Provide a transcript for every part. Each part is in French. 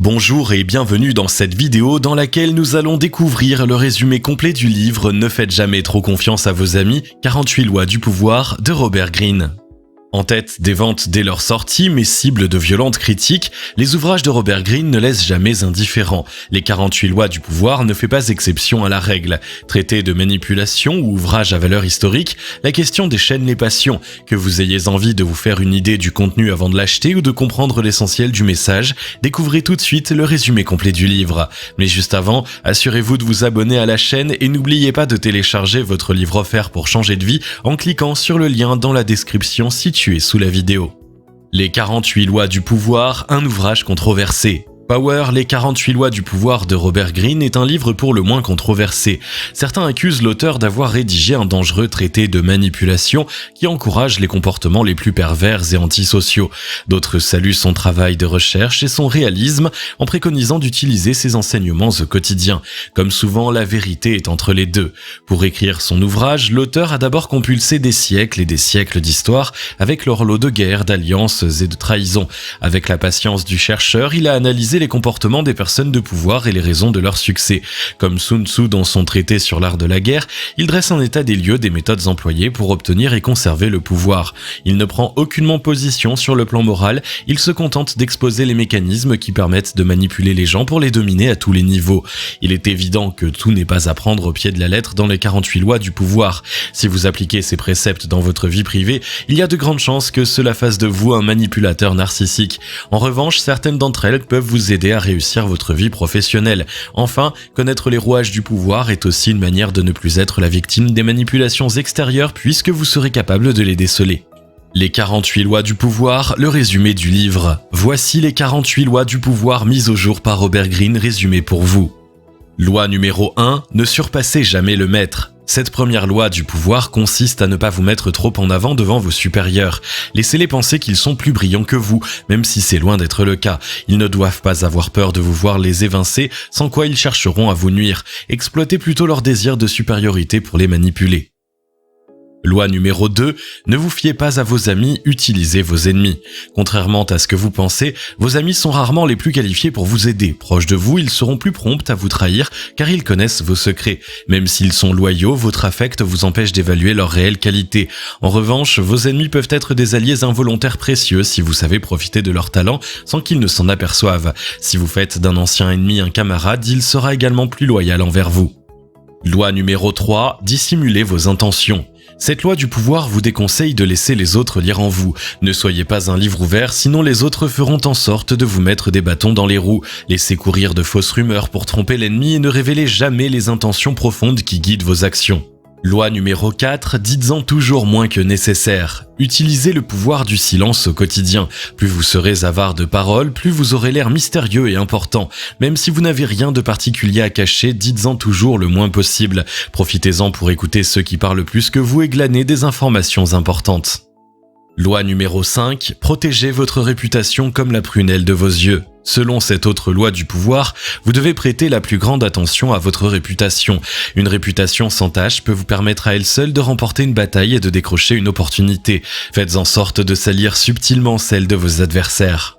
Bonjour et bienvenue dans cette vidéo dans laquelle nous allons découvrir le résumé complet du livre « Ne faites jamais trop confiance à vos amis, 48 lois du pouvoir » de Robert Greene. En tête des ventes dès leur sortie, mais cible de violentes critiques, les ouvrages de Robert Greene ne laissent jamais indifférents. Les 48 lois du pouvoir ne fait pas exception à la règle. Traité de manipulation ou ouvrage à valeur historique, la question déchaîne les passions. Que vous ayez envie de vous faire une idée du contenu avant de l'acheter ou de comprendre l'essentiel du message, découvrez tout de suite le résumé complet du livre. Mais juste avant, assurez-vous de vous abonner à la chaîne et n'oubliez pas de télécharger votre livre offert pour changer de vie en cliquant sur le lien dans la description située sous la vidéo. Les 48 lois du pouvoir, un ouvrage controversé. Power, les 48 lois du pouvoir de Robert Greene est un livre pour le moins controversé. Certains accusent l'auteur d'avoir rédigé un dangereux traité de manipulation qui encourage les comportements les plus pervers et antisociaux. D'autres saluent son travail de recherche et son réalisme en préconisant d'utiliser ses enseignements au quotidien. Comme souvent, la vérité est entre les deux. Pour écrire son ouvrage, l'auteur a d'abord compulsé des siècles et des siècles d'histoire avec leur lot de guerres, d'alliances et de trahisons. Avec la patience du chercheur, il a analysé les comportements des personnes de pouvoir et les raisons de leur succès. Comme Sun Tzu dans son traité sur l'art de la guerre, il dresse un état des lieux des méthodes employées pour obtenir et conserver le pouvoir. Il ne prend aucunement position sur le plan moral, il se contente d'exposer les mécanismes qui permettent de manipuler les gens pour les dominer à tous les niveaux. Il est évident que tout n'est pas à prendre au pied de la lettre dans les 48 lois du pouvoir. Si vous appliquez ces préceptes dans votre vie privée, il y a de grandes chances que cela fasse de vous un manipulateur narcissique. En revanche, certaines d'entre elles peuvent vous aider à réussir votre vie professionnelle. Enfin, connaître les rouages du pouvoir est aussi une manière de ne plus être la victime des manipulations extérieures puisque vous serez capable de les déceler. Les 48 lois du pouvoir, le résumé du livre. Voici les 48 lois du pouvoir mises au jour par Robert Greene résumées pour vous. Loi numéro 1, ne surpassez jamais le maître. Cette première loi du pouvoir consiste à ne pas vous mettre trop en avant devant vos supérieurs. Laissez-les penser qu'ils sont plus brillants que vous, même si c'est loin d'être le cas. Ils ne doivent pas avoir peur de vous voir les évincer, sans quoi ils chercheront à vous nuire. Exploitez plutôt leur désir de supériorité pour les manipuler. Loi numéro 2, ne vous fiez pas à vos amis, utilisez vos ennemis. Contrairement à ce que vous pensez, vos amis sont rarement les plus qualifiés pour vous aider. Proches de vous, ils seront plus prompts à vous trahir car ils connaissent vos secrets. Même s'ils sont loyaux, votre affect vous empêche d'évaluer leurs réelles qualités. En revanche, vos ennemis peuvent être des alliés involontaires précieux si vous savez profiter de leurs talents sans qu'ils ne s'en aperçoivent. Si vous faites d'un ancien ennemi un camarade, il sera également plus loyal envers vous. Loi numéro 3, dissimulez vos intentions. Cette loi du pouvoir vous déconseille de laisser les autres lire en vous. Ne soyez pas un livre ouvert, sinon les autres feront en sorte de vous mettre des bâtons dans les roues. Laissez courir de fausses rumeurs pour tromper l'ennemi et ne révélez jamais les intentions profondes qui guident vos actions. Loi numéro 4, dites-en toujours moins que nécessaire. Utilisez le pouvoir du silence au quotidien. Plus vous serez avare de paroles, plus vous aurez l'air mystérieux et important. Même si vous n'avez rien de particulier à cacher, dites-en toujours le moins possible. Profitez-en pour écouter ceux qui parlent plus que vous et glaner des informations importantes. Loi numéro 5, protégez votre réputation comme la prunelle de vos yeux. Selon cette autre loi du pouvoir, vous devez prêter la plus grande attention à votre réputation. Une réputation sans tache peut vous permettre à elle seule de remporter une bataille et de décrocher une opportunité. Faites en sorte de salir subtilement celle de vos adversaires.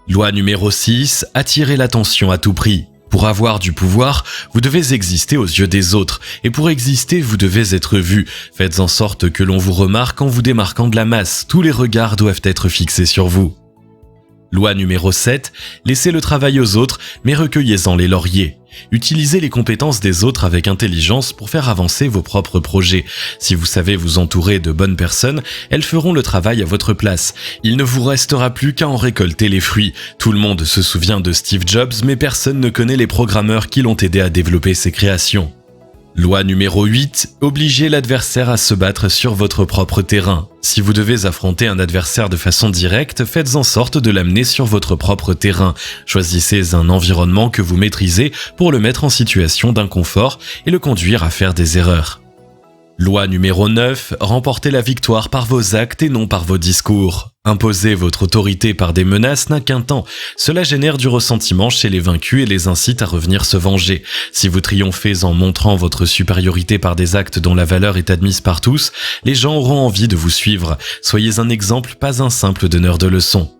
Loi numéro 6, attirez l'attention à tout prix. Pour avoir du pouvoir, vous devez exister aux yeux des autres. Et pour exister, vous devez être vu. Faites en sorte que l'on vous remarque en vous démarquant de la masse. Tous les regards doivent être fixés sur vous. Loi numéro 7, laissez le travail aux autres, mais recueillez-en les lauriers. Utilisez les compétences des autres avec intelligence pour faire avancer vos propres projets. Si vous savez vous entourer de bonnes personnes, elles feront le travail à votre place. Il ne vous restera plus qu'à en récolter les fruits. Tout le monde se souvient de Steve Jobs, mais personne ne connaît les programmeurs qui l'ont aidé à développer ses créations. Loi numéro 8, obligez l'adversaire à se battre sur votre propre terrain. Si vous devez affronter un adversaire de façon directe, faites en sorte de l'amener sur votre propre terrain. Choisissez un environnement que vous maîtrisez pour le mettre en situation d'inconfort et le conduire à faire des erreurs. Loi numéro 9, remportez la victoire par vos actes et non par vos discours. Imposer votre autorité par des menaces n'a qu'un temps. Cela génère du ressentiment chez les vaincus et les incite à revenir se venger. Si vous triomphez en montrant votre supériorité par des actes dont la valeur est admise par tous, les gens auront envie de vous suivre. Soyez un exemple, pas un simple donneur de leçons.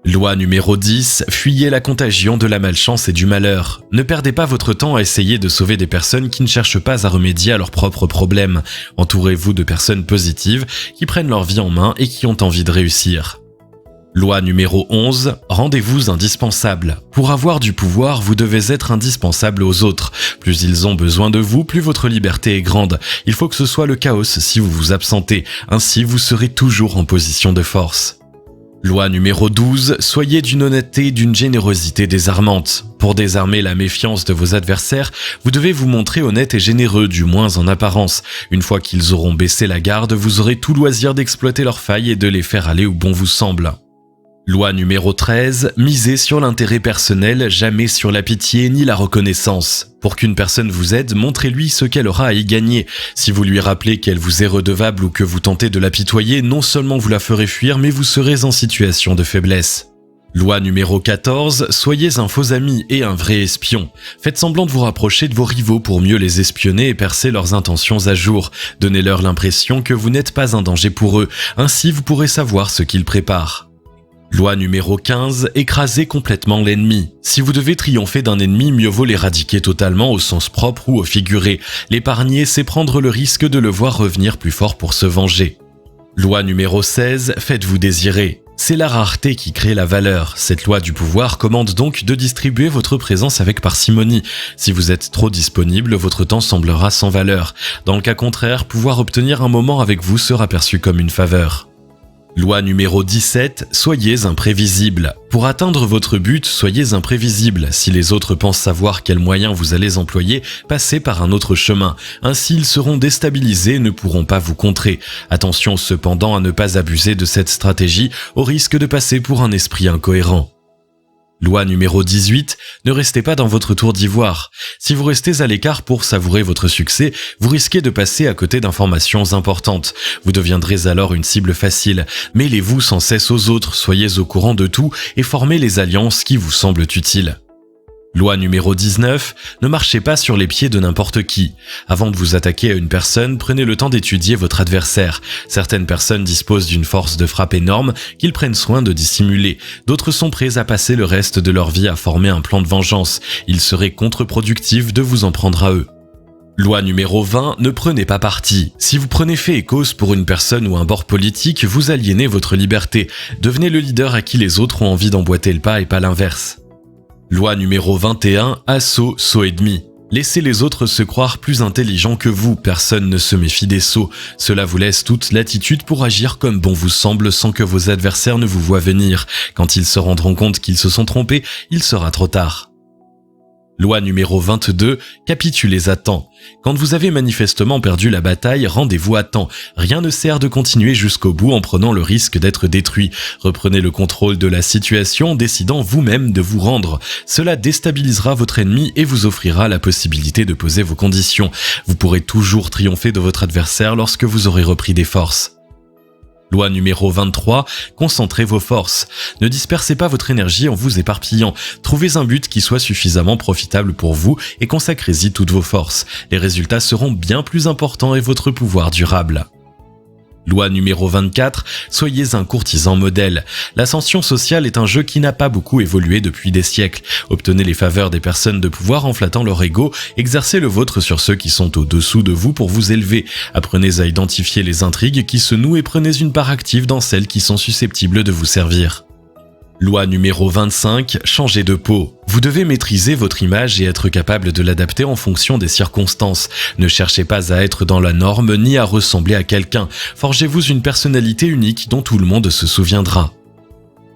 Loi numéro 10, fuyez la contagion de la malchance et du malheur. Ne perdez pas votre temps à essayer de sauver des personnes qui ne cherchent pas à remédier à leurs propres problèmes. Entourez-vous de personnes positives qui prennent leur vie en main et qui ont envie de réussir. Loi numéro 11, rendez-vous indispensable. Pour avoir du pouvoir, vous devez être indispensable aux autres. Plus ils ont besoin de vous, plus votre liberté est grande. Il faut que ce soit le chaos si vous vous absentez. Ainsi, vous serez toujours en position de force. Loi numéro 12, soyez d'une honnêteté et d'une générosité désarmante. Pour désarmer la méfiance de vos adversaires, vous devez vous montrer honnête et généreux, du moins en apparence. Une fois qu'ils auront baissé la garde, vous aurez tout loisir d'exploiter leurs failles et de les faire aller où bon vous semble. Loi numéro 13, misez sur l'intérêt personnel, jamais sur la pitié ni la reconnaissance. Pour qu'une personne vous aide, montrez-lui ce qu'elle aura à y gagner. Si vous lui rappelez qu'elle vous est redevable ou que vous tentez de l'apitoyer, non seulement vous la ferez fuir, mais vous serez en situation de faiblesse. Loi numéro 14, soyez un faux ami et un vrai espion. Faites semblant de vous rapprocher de vos rivaux pour mieux les espionner et percer leurs intentions à jour. Donnez-leur l'impression que vous n'êtes pas un danger pour eux, ainsi vous pourrez savoir ce qu'ils préparent. Loi numéro 15, écrasez complètement l'ennemi. Si vous devez triompher d'un ennemi, mieux vaut l'éradiquer totalement au sens propre ou au figuré. L'épargner, c'est prendre le risque de le voir revenir plus fort pour se venger. Loi numéro 16, faites-vous désirer. C'est la rareté qui crée la valeur. Cette loi du pouvoir commande donc de distribuer votre présence avec parcimonie. Si vous êtes trop disponible, votre temps semblera sans valeur. Dans le cas contraire, pouvoir obtenir un moment avec vous sera perçu comme une faveur. Loi numéro 17, soyez imprévisible. Pour atteindre votre but, soyez imprévisible. Si les autres pensent savoir quels moyens vous allez employer, passez par un autre chemin. Ainsi, ils seront déstabilisés et ne pourront pas vous contrer. Attention cependant à ne pas abuser de cette stratégie, au risque de passer pour un esprit incohérent. Loi numéro 18, ne restez pas dans votre tour d'ivoire. Si vous restez à l'écart pour savourer votre succès, vous risquez de passer à côté d'informations importantes. Vous deviendrez alors une cible facile. Mêlez-vous sans cesse aux autres, soyez au courant de tout et formez les alliances qui vous semblent utiles. Loi numéro 19, ne marchez pas sur les pieds de n'importe qui. Avant de vous attaquer à une personne, prenez le temps d'étudier votre adversaire. Certaines personnes disposent d'une force de frappe énorme qu'ils prennent soin de dissimuler. D'autres sont prêts à passer le reste de leur vie à former un plan de vengeance. Il serait contre-productif de vous en prendre à eux. Loi numéro 20, ne prenez pas parti. Si vous prenez fait et cause pour une personne ou un bord politique, vous aliénez votre liberté. Devenez le leader à qui les autres ont envie d'emboîter le pas et pas l'inverse. Loi numéro 21, assaut, sot et demi. Laissez les autres se croire plus intelligents que vous, personne ne se méfie des sots. Cela vous laisse toute latitude pour agir comme bon vous semble sans que vos adversaires ne vous voient venir. Quand ils se rendront compte qu'ils se sont trompés, il sera trop tard. Loi numéro 22, capitulez à temps. Quand vous avez manifestement perdu la bataille, rendez-vous à temps. Rien ne sert de continuer jusqu'au bout en prenant le risque d'être détruit. Reprenez le contrôle de la situation en décidant vous-même de vous rendre. Cela déstabilisera votre ennemi et vous offrira la possibilité de poser vos conditions. Vous pourrez toujours triompher de votre adversaire lorsque vous aurez repris des forces. Loi numéro 23, concentrez vos forces. Ne dispersez pas votre énergie en vous éparpillant. Trouvez un but qui soit suffisamment profitable pour vous et consacrez-y toutes vos forces. Les résultats seront bien plus importants et votre pouvoir durable. Loi numéro 24, soyez un courtisan modèle. L'ascension sociale est un jeu qui n'a pas beaucoup évolué depuis des siècles. Obtenez les faveurs des personnes de pouvoir en flattant leur ego, exercez le vôtre sur ceux qui sont au-dessous de vous pour vous élever. Apprenez à identifier les intrigues qui se nouent et prenez une part active dans celles qui sont susceptibles de vous servir. Loi numéro 25, changez de peau. Vous devez maîtriser votre image et être capable de l'adapter en fonction des circonstances. Ne cherchez pas à être dans la norme ni à ressembler à quelqu'un. Forgez-vous une personnalité unique dont tout le monde se souviendra.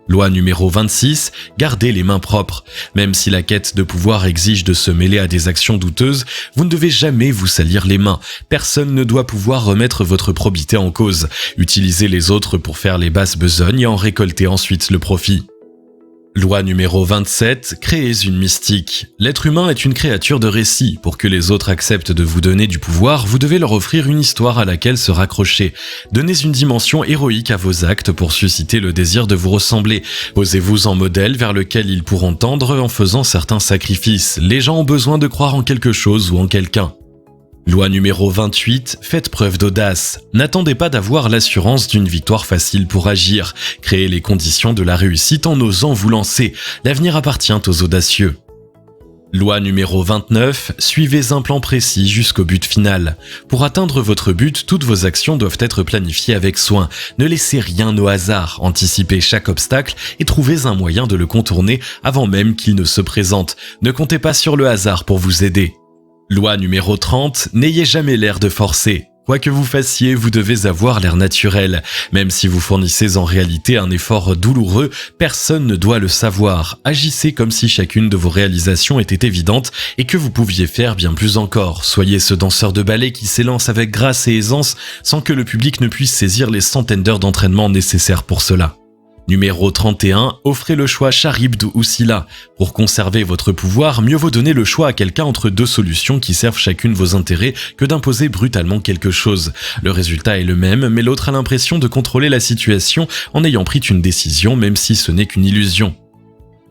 Loi numéro 26, gardez les mains propres. Même si la quête de pouvoir exige de se mêler à des actions douteuses, vous ne devez jamais vous salir les mains. Personne ne doit pouvoir remettre votre probité en cause. Utilisez les autres pour faire les basses besognes et en récolter ensuite le profit. Loi numéro 27, créez une mystique. L'être humain est une créature de récit. Pour que les autres acceptent de vous donner du pouvoir, vous devez leur offrir une histoire à laquelle se raccrocher. Donnez une dimension héroïque à vos actes pour susciter le désir de vous ressembler. Posez-vous en modèle vers lequel ils pourront tendre en faisant certains sacrifices. Les gens ont besoin de croire en quelque chose ou en quelqu'un. Loi numéro 28, faites preuve d'audace. N'attendez pas d'avoir l'assurance d'une victoire facile pour agir. Créez les conditions de la réussite en osant vous lancer. L'avenir appartient aux audacieux. Loi numéro 29, suivez un plan précis jusqu'au but final. Pour atteindre votre but, toutes vos actions doivent être planifiées avec soin. Ne laissez rien au hasard, anticipez chaque obstacle et trouvez un moyen de le contourner avant même qu'il ne se présente. Ne comptez pas sur le hasard pour vous aider. Loi numéro 30, n'ayez jamais l'air de forcer. Quoi que vous fassiez, vous devez avoir l'air naturel. Même si vous fournissez en réalité un effort douloureux, personne ne doit le savoir. Agissez comme si chacune de vos réalisations était évidente et que vous pouviez faire bien plus encore. Soyez ce danseur de ballet qui s'élance avec grâce et aisance sans que le public ne puisse saisir les centaines d'heures d'entraînement nécessaires pour cela. Numéro 31, offrez le choix Charybde ou Scylla. Pour conserver votre pouvoir, mieux vaut donner le choix à quelqu'un entre deux solutions qui servent chacune vos intérêts que d'imposer brutalement quelque chose. Le résultat est le même, mais l'autre a l'impression de contrôler la situation en ayant pris une décision même si ce n'est qu'une illusion.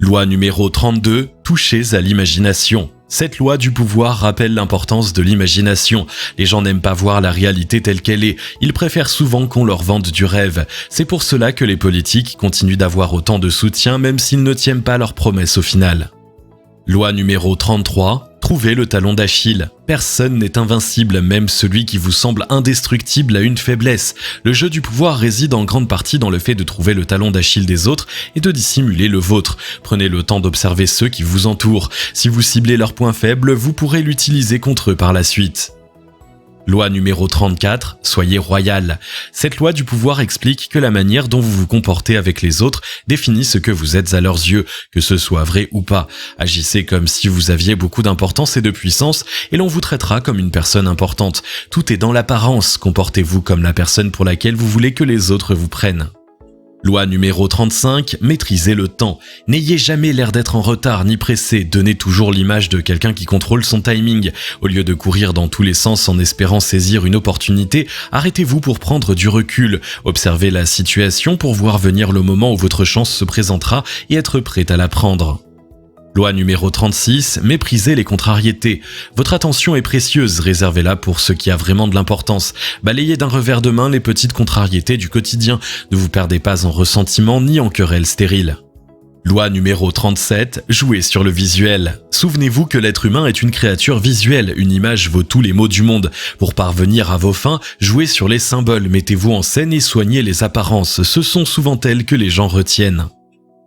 Loi numéro 32, touchez à l'imagination. Cette loi du pouvoir rappelle l'importance de l'imagination. Les gens n'aiment pas voir la réalité telle qu'elle est, ils préfèrent souvent qu'on leur vende du rêve. C'est pour cela que les politiques continuent d'avoir autant de soutien même s'ils ne tiennent pas leurs promesses au final. Loi numéro 33, trouvez le talon d'Achille. Personne n'est invincible, même celui qui vous semble indestructible a une faiblesse. Le jeu du pouvoir réside en grande partie dans le fait de trouver le talon d'Achille des autres et de dissimuler le vôtre. Prenez le temps d'observer ceux qui vous entourent. Si vous ciblez leurs points faibles, vous pourrez l'utiliser contre eux par la suite. Loi numéro 34, soyez royal. Cette loi du pouvoir explique que la manière dont vous vous comportez avec les autres définit ce que vous êtes à leurs yeux, que ce soit vrai ou pas. Agissez comme si vous aviez beaucoup d'importance et de puissance et l'on vous traitera comme une personne importante. Tout est dans l'apparence, comportez-vous comme la personne pour laquelle vous voulez que les autres vous prennent. Loi numéro 35, maîtrisez le temps. N'ayez jamais l'air d'être en retard ni pressé, donnez toujours l'image de quelqu'un qui contrôle son timing. Au lieu de courir dans tous les sens en espérant saisir une opportunité, arrêtez-vous pour prendre du recul. Observez la situation pour voir venir le moment où votre chance se présentera et être prêt à la prendre. Loi numéro 36, méprisez les contrariétés. Votre attention est précieuse, réservez-la pour ce qui a vraiment de l'importance. Balayez d'un revers de main les petites contrariétés du quotidien. Ne vous perdez pas en ressentiments ni en querelles stériles. Loi numéro 37, jouez sur le visuel. Souvenez-vous que l'être humain est une créature visuelle, une image vaut tous les mots du monde. Pour parvenir à vos fins, jouez sur les symboles, mettez-vous en scène et soignez les apparences, ce sont souvent elles que les gens retiennent.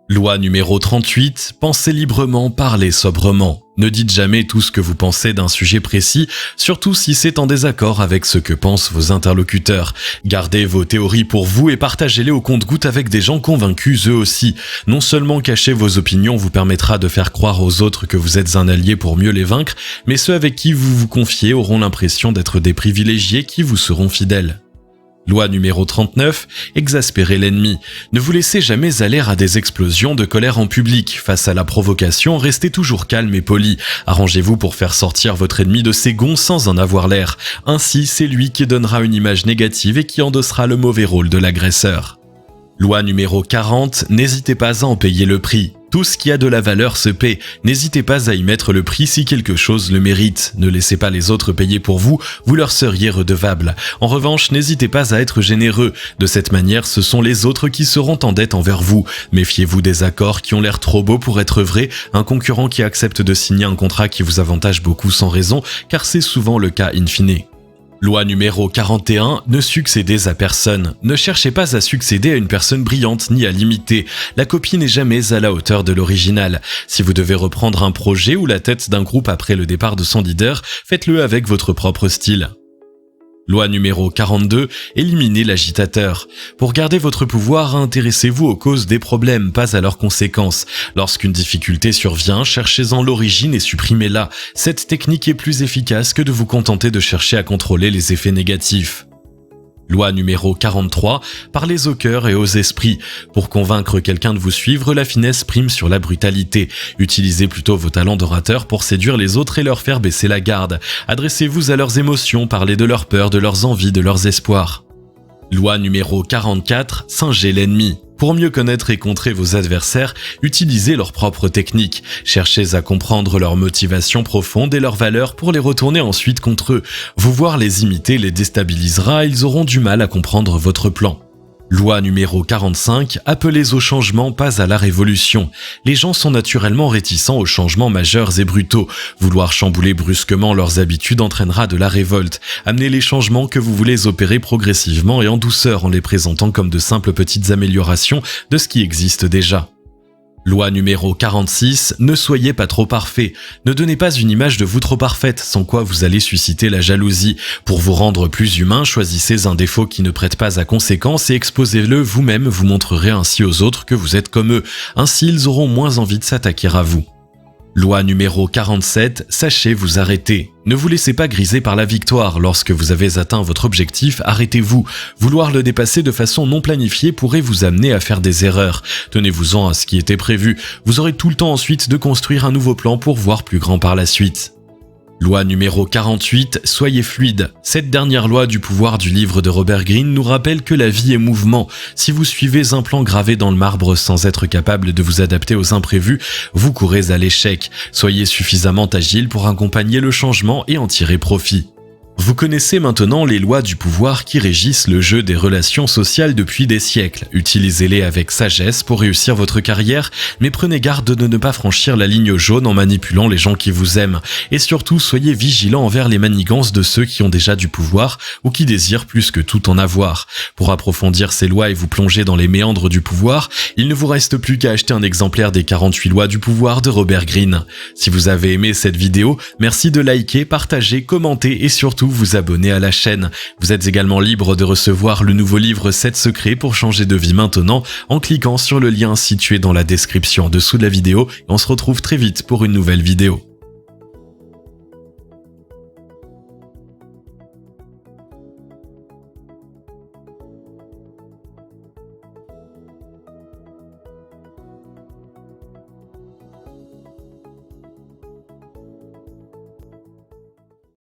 Loi numéro 38, pensez librement, parlez sobrement. Ne dites jamais tout ce que vous pensez d'un sujet précis, surtout si c'est en désaccord avec ce que pensent vos interlocuteurs. Gardez vos théories pour vous et partagez-les au compte-gouttes avec des gens convaincus eux aussi. Non seulement cacher vos opinions vous permettra de faire croire aux autres que vous êtes un allié pour mieux les vaincre, mais ceux avec qui vous vous confiez auront l'impression d'être des privilégiés qui vous seront fidèles. Loi numéro 39, exaspérez l'ennemi. Ne vous laissez jamais aller à des explosions de colère en public. Face à la provocation, restez toujours calme et poli. Arrangez-vous pour faire sortir votre ennemi de ses gonds sans en avoir l'air. Ainsi, c'est lui qui donnera une image négative et qui endossera le mauvais rôle de l'agresseur. Loi numéro 40, n'hésitez pas à en payer le prix. Tout ce qui a de la valeur se paie. N'hésitez pas à y mettre le prix si quelque chose le mérite. Ne laissez pas les autres payer pour vous, vous leur seriez redevable. En revanche, n'hésitez pas à être généreux. De cette manière, ce sont les autres qui seront en dette envers vous. Méfiez-vous des accords qui ont l'air trop beaux pour être vrais, un concurrent qui accepte de signer un contrat qui vous avantage beaucoup sans raison, car c'est souvent le cas in fine. Loi numéro 41, ne succédez à personne. Ne cherchez pas à succéder à une personne brillante ni à l'imiter. La copie n'est jamais à la hauteur de l'original. Si vous devez reprendre un projet ou la tête d'un groupe après le départ de son leader, faites-le avec votre propre style. Loi numéro 42, éliminez l'agitateur. Pour garder votre pouvoir, intéressez-vous aux causes des problèmes, pas à leurs conséquences. Lorsqu'une difficulté survient, cherchez-en l'origine et supprimez-la. Cette technique est plus efficace que de vous contenter de chercher à contrôler les effets négatifs. Loi numéro 43, parlez au cœur et aux esprits. Pour convaincre quelqu'un de vous suivre, la finesse prime sur la brutalité. Utilisez plutôt vos talents d'orateur pour séduire les autres et leur faire baisser la garde. Adressez-vous à leurs émotions, parlez de leurs peurs, de leurs envies, de leurs espoirs. Loi numéro 44, singez l'ennemi. Pour mieux connaître et contrer vos adversaires, utilisez leurs propres techniques. Cherchez à comprendre leurs motivations profondes et leurs valeurs pour les retourner ensuite contre eux. Vous voir les imiter les déstabilisera et ils auront du mal à comprendre votre plan. Loi numéro 45, appelez au changement, pas à la révolution. Les gens sont naturellement réticents aux changements majeurs et brutaux. Vouloir chambouler brusquement leurs habitudes entraînera de la révolte. Amenez les changements que vous voulez opérer progressivement et en douceur en les présentant comme de simples petites améliorations de ce qui existe déjà. Loi numéro 46, ne soyez pas trop parfait. Ne donnez pas une image de vous trop parfaite, sans quoi vous allez susciter la jalousie. Pour vous rendre plus humain, choisissez un défaut qui ne prête pas à conséquence et exposez-le vous-même, vous montrerez ainsi aux autres que vous êtes comme eux. Ainsi, ils auront moins envie de s'attaquer à vous. Loi numéro 47, sachez vous arrêter. Ne vous laissez pas griser par la victoire. Lorsque vous avez atteint votre objectif, arrêtez-vous. Vouloir le dépasser de façon non planifiée pourrait vous amener à faire des erreurs. Tenez-vous-en à ce qui était prévu. Vous aurez tout le temps ensuite de construire un nouveau plan pour voir plus grand par la suite. Loi numéro 48, soyez fluide. Cette dernière loi du pouvoir du livre de Robert Greene nous rappelle que la vie est mouvement. Si vous suivez un plan gravé dans le marbre sans être capable de vous adapter aux imprévus, vous courez à l'échec. Soyez suffisamment agile pour accompagner le changement et en tirer profit. Vous connaissez maintenant les lois du pouvoir qui régissent le jeu des relations sociales depuis des siècles. Utilisez-les avec sagesse pour réussir votre carrière, mais prenez garde de ne pas franchir la ligne jaune en manipulant les gens qui vous aiment. Et surtout, soyez vigilants envers les manigances de ceux qui ont déjà du pouvoir ou qui désirent plus que tout en avoir. Pour approfondir ces lois et vous plonger dans les méandres du pouvoir, il ne vous reste plus qu'à acheter un exemplaire des 48 lois du pouvoir de Robert Greene. Si vous avez aimé cette vidéo, merci de liker, partager, commenter et surtout vous abonner à la chaîne. Vous êtes également libre de recevoir le nouveau livre 7 secrets pour changer de vie maintenant en cliquant sur le lien situé dans la description en dessous de la vidéo. On se retrouve très vite pour une nouvelle vidéo.